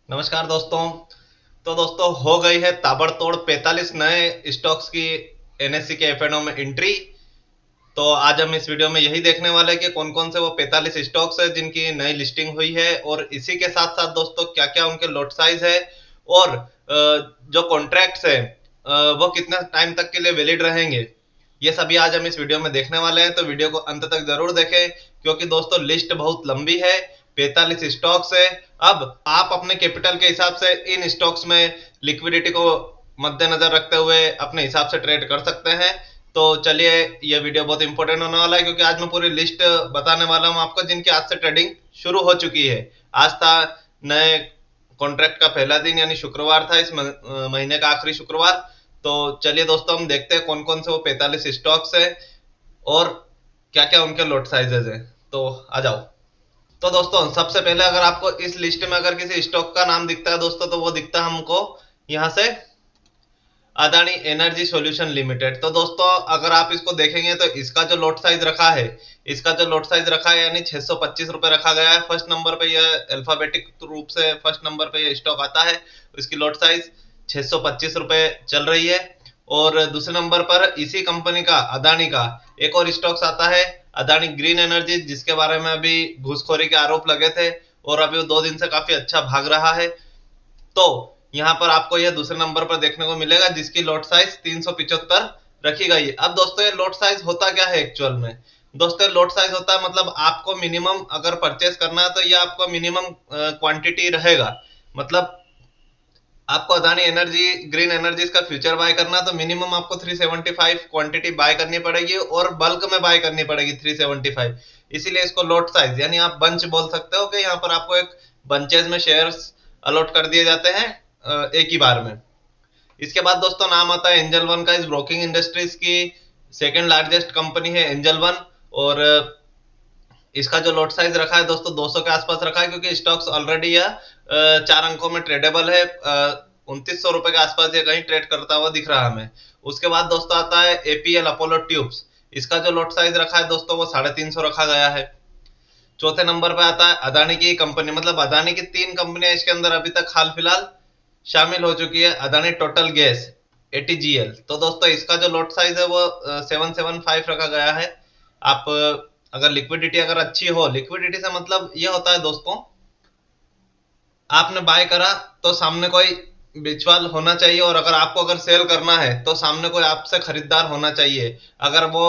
नमस्कार दोस्तों। तो दोस्तों हो गई है ताबड़तोड़ 45 नए स्टॉक्स की एनएससी के एफएनओ में एंट्री। तो आज हम इस वीडियो में यही देखने वाले हैं कि कौन कौन से वो 45 स्टॉक्स है जिनकी नई लिस्टिंग हुई है, और इसी के साथ साथ दोस्तों क्या क्या उनके लॉट साइज है, और जो कॉन्ट्रैक्ट्स है वो कितना टाइम तक के लिए वैलिड रहेंगे। ये सभी आज हम इस वीडियो में देखने वाले हैं, तो वीडियो को अंत तक जरूर देखें क्योंकि दोस्तों लिस्ट बहुत लंबी है। 45 स्टॉक्स है। अब आप अपने कैपिटल के हिसाब से इन स्टॉक्स में लिक्विडिटी को मद्देनजर रखते हुए अपने हिसाब से ट्रेड कर सकते हैं। तो चलिए, ये वीडियो बहुत इंपॉर्टेंट होने वाला है क्योंकि आज मैं पूरी लिस्ट बताने वाला हूं आपको जिनकी आज से ट्रेडिंग शुरू हो चुकी है। आज था नए कॉन्ट्रैक्ट का पहला दिन, यानी शुक्रवार था, इस महीने का आखिरी शुक्रवार। तो चलिए दोस्तों, हम देखते हैं कौन कौन से वो 45 स्टॉक्स है और क्या क्या उनके लॉट साइजेस है। तो आ जाओ। तो दोस्तों सबसे पहले अगर आपको इस लिस्ट में अगर किसी स्टॉक का नाम दिखता है दोस्तों, तो वो दिखता है हमको यहाँ से अदानी एनर्जी सॉल्यूशन लिमिटेड। तो दोस्तों अगर आप इसको देखेंगे तो इसका जो लॉट साइज रखा है, यानी 625 रुपए रखा गया है। फर्स्ट नंबर पे यह अल्फाबेटिक रूप से फर्स्ट नंबर पे यह स्टॉक आता है। इसकी लॉट साइज 625 रुपए चल रही है। और दूसरे नंबर पर इसी कंपनी का, अदानी का, एक और स्टॉक्स आता है, अदानी ग्रीन एनर्जी, जिसके बारे में अभी घूसखोरी के आरोप लगे थे और अभी वो 2 दिन से काफी अच्छा भाग रहा है। तो यहाँ पर आपको यह दूसरे नंबर पर देखने को मिलेगा जिसकी लॉट साइज 375 रखी गई है। अब दोस्तों ये लॉट साइज होता क्या है एक्चुअल में? दोस्तों लॉट साइज होता है, मतलब आपको मिनिमम अगर परचेस करना है तो ये आपको मिनिमम क्वांटिटी रहेगा। मतलब आपको अदानी एनर्जी ग्रीन एनर्जीज का फ्यूचर बाय करना है तो मिनिमम आपको 375 क्वांटिटी बाय करनी पड़ेगी और बल्क में बाय करनी पड़ेगी 375। इसीलिए इसको लॉट साइज, यानी आप बंच बोल सकते हो कि यहाँ पर आपको एक बंचेज में शेयर्स अलॉट कर दिए जाते हैं एक ही बार में। इसके बाद दोस्तों नाम आता है एंजल वन का। इस ब्रोकिंग इंडस्ट्रीज की सेकंड लार्जेस्ट कंपनी है एंजल वन। और इसका जो लॉट साइज रखा है दोस्तों 200 के आसपास रखा है क्योंकि स्टॉक्स ऑलरेडी यह 4 अंकों में ट्रेडेबल है। 2900 रुपए के आसपास ये कहीं ट्रेड करता हुआ दिख रहा है हमें। उसके बाद दोस्तों आता है एपीएल अपोलो ट्यूब्स। इसका जो लॉट साइज रखा है दोस्तों वो 350 रखा गया है। चौथे नंबर पे आता है अदानी की कंपनी, मतलब अदानी की 3 कंपनियां इसके अंदर अभी तक हाल फिलहाल शामिल हो चुकी है, अदानी टोटल गैस, एटीजीएल। तो दोस्तों इसका जो लॉट साइज है वो 775 रखा गया है। आप अगर लिक्विडिटी अगर अच्छी हो, लिक्विडिटी से मतलब ये होता है दोस्तों, आपने बाय करा तो सामने कोई बिचवाल होना चाहिए, और अगर आपको अगर सेल करना है तो सामने कोई आपसे खरीदार होना चाहिए। अगर वो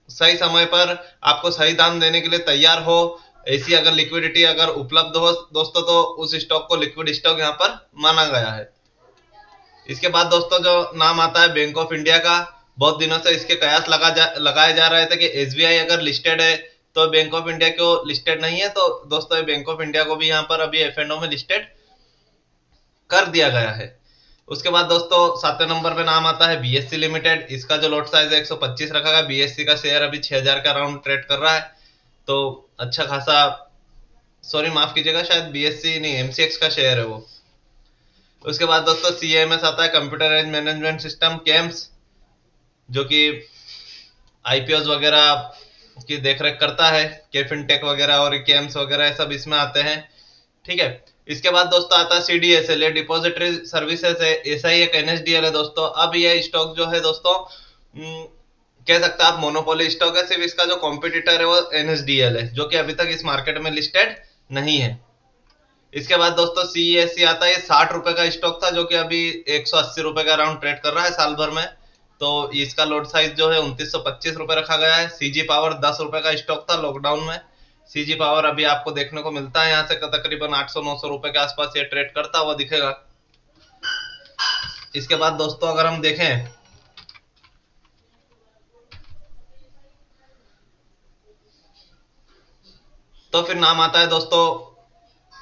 सही समय पर आपको सही दाम देने के लिए तैयार हो, ऐसी अगर लिक्विडिटी अगर उपलब्ध हो दोस्तों, तो उस स्टॉक को लिक्विड स्टॉक यहाँ पर माना गया है। इसके बाद दोस्तों जो नाम आता है बैंक ऑफ इंडिया का। बहुत दिनों से इसके कयास लगाए जा रहे थे कि एसबीआई अगर लिस्टेड है तो बैंक ऑफ इंडिया क्यों लिस्टेड नहीं है। तो दोस्तों बैंक ऑफ इंडिया को भी यहाँ पर अभी एफएनओ में लिस्टेड कर दिया गया है। उसके बाद दोस्तों 7वें नंबर पे नाम आता है बीएससी लिमिटेड। इसका जो लॉट साइज है 125 रखा गया। बीएससी का शेयर अभी 6000 का राउंड ट्रेड कर रहा है। तो अच्छा खासा, सॉरी माफ कीजिएगा, शायद बीएससी नहीं एमसीएक्स का शेयर है वो। उसके बाद दोस्तों सीएमएस आता है, कंप्यूटर एज मैनेजमेंट सिस्टम, केम्स, जो कि आईपीओस वगैरह की देखरेख करता है। केफिनटेक वगैरह और केम्स वगैरह सब इसमें आते हैं। ठीक है। इसके बाद दोस्तों आता है सीडीएसएल, ये डिपॉजिटरी सर्विसेज है। ऐसा ही एक एनएसडीएल है दोस्तों। अब ये स्टॉक जो है दोस्तों, कह सकते हैं आप मोनोपोली स्टॉक है। सिर्फ इसका जो कॉम्पिटिटर है वो एनएसडीएल है, जो कि अभी तक इस मार्केट में लिस्टेड नहीं है। इसके बाद दोस्तों सीईएससी आता है। ये 60 रुपए का स्टॉक था जो कि अभी 180 रुपए का राउंड ट्रेड कर रहा है साल भर में। तो इसका लोड साइज जो है 2925 रुपए रखा गया है। सीजी पावर 10 रुपए का स्टॉक था लॉकडाउन में। सीजी पावर अभी आपको देखने को मिलता है यहाँ से तकरीबन 800-900 रुपए के आसपास ये ट्रेड करता हुआ दिखेगा। इसके बाद दोस्तों अगर हम देखें तो फिर नाम आता है दोस्तों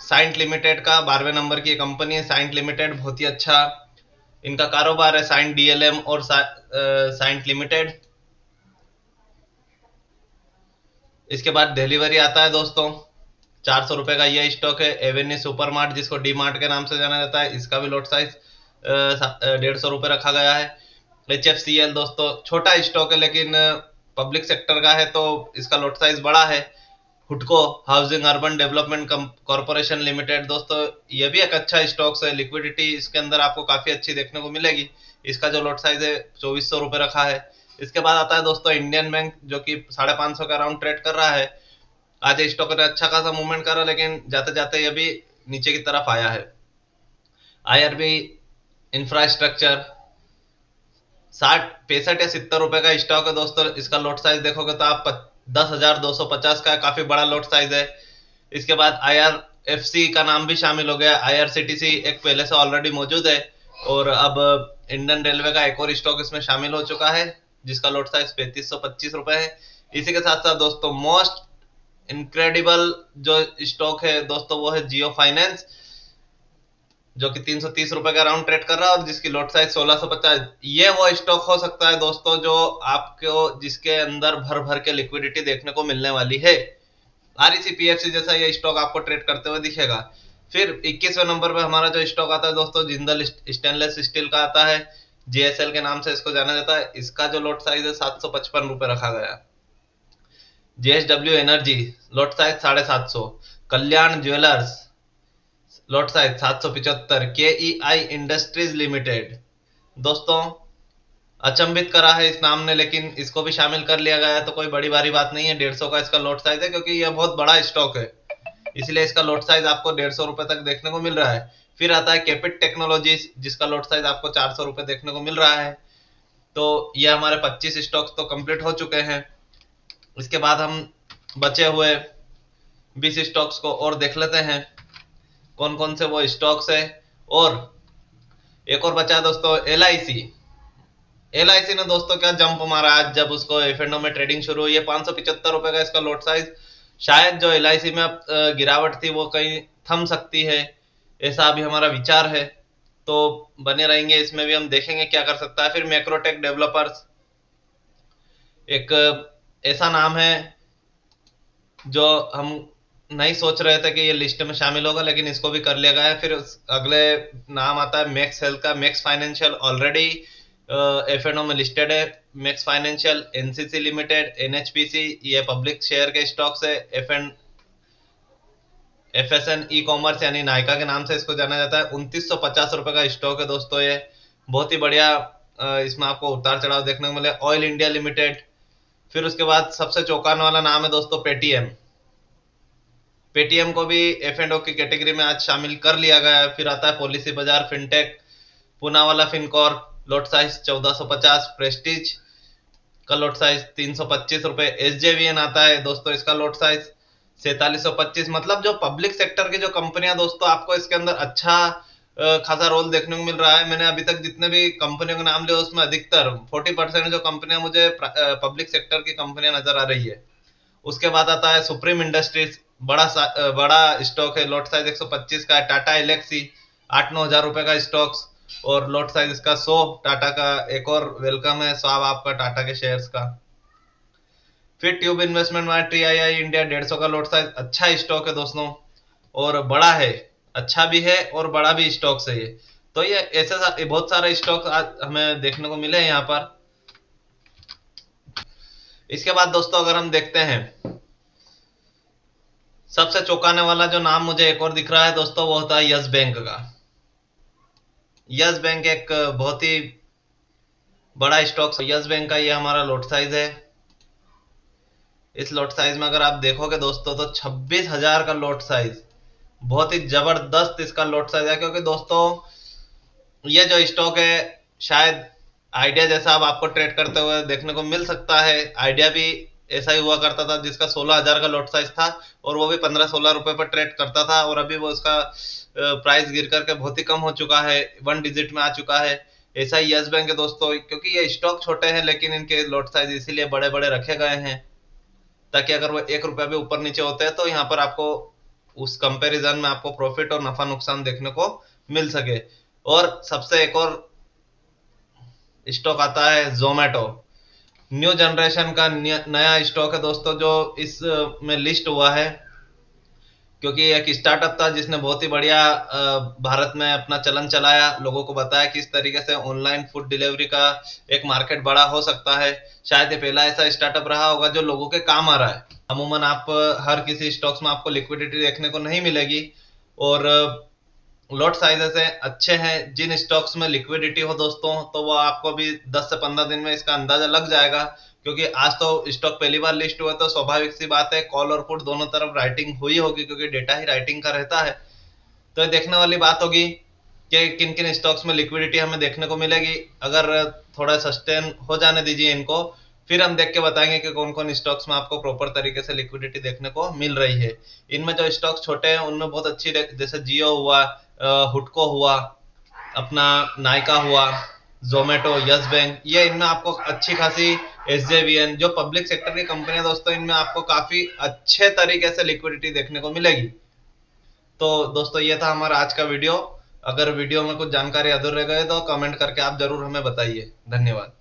साइंट लिमिटेड का। 12वें नंबर की कंपनी है साइंट लिमिटेड, बहुत ही अच्छा इनका कारोबार है। साइंट डीएलएम और साइंट लिमिटेड। इसके बाद डिलीवरी आता है दोस्तों। 400 रुपए का ये स्टॉक है। एवेन्यू सुपर मार्ट, जिसको डी मार्ट के नाम से जाना जाता है, इसका भी लॉट साइज 150 रुपए रखा गया है। एच एफ सी एल दोस्तों छोटा स्टॉक है लेकिन पब्लिक सेक्टर का है तो इसका लॉट साइज बड़ा है। हुडको housing urban development corporation limited, दोस्तों ये भी एक अच्छा स्टॉक्स है। लिक्विडिटी इसके अंदर आपको काफी अच्छी देखने को मिलेगी। इसका जो लॉट साइज है 2400 रुपये रखा है। इसके बाद आता है दोस्तों इंडियन बैंक, जो कि 550 के अराउंड ट्रेड कर रहा है। आज स्टॉक ने अच्छा खासा मूवमेंट करा, लेकिन जाते जाते ये भी नीचे की तरफ आया है। आईआरबी इंफ्रास्ट्रक्चर 60 65 या 70 रुपए का स्टॉक है दोस्तों। इसका लॉट साइज देखोगे तो आप 10,250 का काफी बड़ा लॉट साइज है। इसके बाद आईआरएफसी का नाम भी शामिल हो गया। आईआरसीटीसी एक पहले से ऑलरेडी मौजूद है, और अब इंडियन रेलवे का एक और स्टॉक इसमें शामिल हो चुका है, जिसका लॉट साइज 3525 रुपए है। इसी के साथ साथ दोस्तों मोस्ट इनक्रेडिबल जो स्टॉक है दोस्तों, वो है जियो फाइनेंस, जो कि 330 रुपए का राउंड ट्रेड कर रहा है, और जिसकी लॉट साइज 1650। ये वो स्टॉक हो सकता है दोस्तों जो आपको जिसके अंदर भर भर के लिक्विडिटी देखने को मिलने वाली है। आरईसी पीएफसी जैसा ये स्टॉक आपको ट्रेड करते हुए दिखेगा। फिर 21वें नंबर पे हमारा जो स्टॉक आता है दोस्तों, जिंदल स्टेनलेस स्टील का आता है। जीएसएल के नाम से इसको जाना जाता है। इसका जो लॉट साइज है 755 रुपए रखा गया। JSW energy lot size 750। कल्याण ज्वेलर्स लॉट साइज 775। के ई आई इंडस्ट्रीज लिमिटेड, दोस्तों अचंभित करा है इस नाम ने, लेकिन इसको भी शामिल कर लिया गया है तो कोई बड़ी भारी बात नहीं है। 150 का इसका लॉट साइज है, क्योंकि यह बहुत बड़ा स्टॉक है, इसलिए इसका लॉट साइज आपको 150 रुपए तक देखने को मिल रहा है। फिर आता है कैपिट टेक्नोलॉजीज, जिसका लॉट साइज आपको 400 रुपए देखने को मिल रहा है। तो ये हमारे 25 स्टॉक्स तो कंप्लीट हो चुके हैं। इसके बाद हम बचे हुए 20 स्टॉक्स को और देख लेते हैं कौन कौन से वो स्टॉक्स है। और एक और बचा है दोस्तों एलआईसी। एलआईसी ने दोस्तों क्या जंप मारा आज जब उसको एफएनओ में ट्रेडिंग शुरू हुई है। 575 रुपए का इसका लॉट साइज। शायद जो एलआईसी में अब गिरावट थी वो कहीं थम सकती है, ऐसा अभी हमारा विचार है। तो बने रहेंगे इसमें भी, हम देखेंगे क्या कर सकता है। फिर मैक्रोटेक डेवलपर्स एक ऐसा नाम है जो हम नहीं सोच रहे थे कि ये लिस्ट में शामिल होगा, लेकिन इसको भी कर लिया गया है। फिर अगले नाम आता है मैक्स हेल्थ का। मैक्स फाइनेंशियल ऑलरेडी एफएनओ में लिस्टेड है। Max financial, NCC limited, NHPC, ये पब्लिक शेयर के स्टॉक्स है। एफएसएन ई कॉमर्स यानी नायका के नाम से इसको जाना जाता है। 2950 रुपए का स्टॉक है दोस्तों, ये बहुत ही बढ़िया। इसमें आपको उतार चढ़ाव देखने को मिले। Oil India limited. फिर उसके बाद सबसे चौंकाने वाला नाम है दोस्तों पेटीएम। पेटीएम को भी एफ एंड ओ की कैटेगरी में आज शामिल कर लिया गया है। फिर आता है Policybazaar fintech, Poonawalla Fincorp, lot size 1450। Prestige का लॉट साइज 325 रुपए। एसजेवीएन आता है दोस्तों, इसका लॉट साइज 4725। मतलब जो पब्लिक सेक्टर की जो कंपनियां दोस्तों, आपको इसके अंदर अच्छा खासा रोल देखने को मिल रहा है। मैंने अभी तक जितने भी कंपनियों के नाम लिए उसमें अधिकतर 40% जो कंपनियां मुझे पब्लिक सेक्टर की कंपनियां नजर आ रही है। उसके बाद आता है सुप्रीम इंडस्ट्रीज, बड़ा स्टॉक है, लॉट साइज 125 का है। टाटा एलेक्सी 8-9 हजार रुपए का स्टॉक्स, और लॉट साइज इसका 100। टाटा का एक और वेलकम है स्वाब आपका टाटा के शेयर्स का। फिर ट्यूब इन्वेस्टमेंट में टी आई आई इंडिया 150 का लॉट साइज। अच्छा स्टॉक है दोस्तों, और बड़ा है, अच्छा भी है और बड़ा भी स्टॉक्स है ये। तो ये ऐसे बहुत सारे स्टॉक्स आज हमें देखने को मिले हैं यहाँ पर। इसके बाद दोस्तों अगर हम देखते हैं, सबसे चौंकाने वाला जो नाम मुझे एक और दिख रहा है दोस्तों, वो होता है यस बैंक का। यस बैंक एक बहुत ही बड़ा स्टॉक। यस बैंक का ये हमारा लॉट साइज है। इस लॉट साइज में अगर आप देखोगे दोस्तों तो 26,000 का लॉट साइज, बहुत ही जबरदस्त इसका लॉट साइज है। क्योंकि दोस्तों ये जो स्टॉक है, शायद आइडिया जैसा अब आपको ट्रेड करते हुए देखने को मिल सकता है। आइडिया भी ऐसा ही हुआ करता था, जिसका 16,000 का लॉट साइज था, और वो भी 15-16 रुपए पर ट्रेड करता था, और अभी वो उसका प्राइस गिर करके बहुत ही कम हो चुका है, 1 डिजिट में आ चुका है। ऐसा ही यस बैंक है दोस्तों, क्योंकि ये स्टॉक छोटे हैं लेकिन इनके लॉट साइज इसीलिए बड़े बड़े रखे गए हैं, ताकि अगर वो 1 रुपया भी ऊपर नीचे होते हैं तो यहाँ पर आपको उस कंपैरिजन में आपको प्रॉफिट और नफा नुकसान देखने को मिल सके। और सबसे एक और स्टॉक आता है जोमेटो। न्यू जनरेशन का नया स्टॉक है दोस्तों, जो इस में लिस्ट हुआ है, क्योंकि एक स्टार्टअप था जिसने बहुत ही बढ़िया भारत में अपना चलन चलाया, लोगों को बताया कि इस तरीके से ऑनलाइन फूड डिलीवरी का एक मार्केट बड़ा हो सकता है। शायद ये पहला ऐसा स्टार्टअप रहा होगा जो लोगों के काम आ रहा है। अमूमन आप हर किसी स्टॉक्स में आपको लिक्विडिटी देखने को नहीं मिलेगी, और लॉट साइजेस है अच्छे हैं। जिन स्टॉक्स में लिक्विडिटी हो दोस्तों, तो वो आपको भी 10 से 15 दिन में इसका अंदाजा लग जाएगा, क्योंकि आज तो स्टॉक पहली बार लिस्ट हुआ, तो स्वाभाविक सी बात है कॉल और पुट दोनों तरफ राइटिंग हुई होगी, क्योंकि डेटा ही राइटिंग का रहता है। तो ये देखने वाली बात होगी कि किन किन स्टॉक्स में लिक्विडिटी हमें देखने को मिलेगी। अगर थोड़ा सस्टेन हो जाने दीजिए इनको, फिर हम देख के बताएंगे कि कौन कौन स्टॉक्स में आपको प्रॉपर तरीके से लिक्विडिटी देखने को मिल रही है। इनमें जो स्टॉक्स छोटे हैं उनमें बहुत अच्छी, जैसे जियो हुआ, हुडको हुआ, अपना नायका हुआ, जोमेटो, यस बैंक, ये इनमें आपको अच्छी खासी, एसजेवीएन, जो पब्लिक सेक्टर की कंपनियां दोस्तों, इनमें आपको काफी अच्छे तरीके से लिक्विडिटी देखने को मिलेगी। तो दोस्तों ये था हमारा आज का वीडियो। अगर वीडियो में कुछ जानकारी अधूरे रह गए तो कमेंट करके आप जरूर हमें बताइए। धन्यवाद।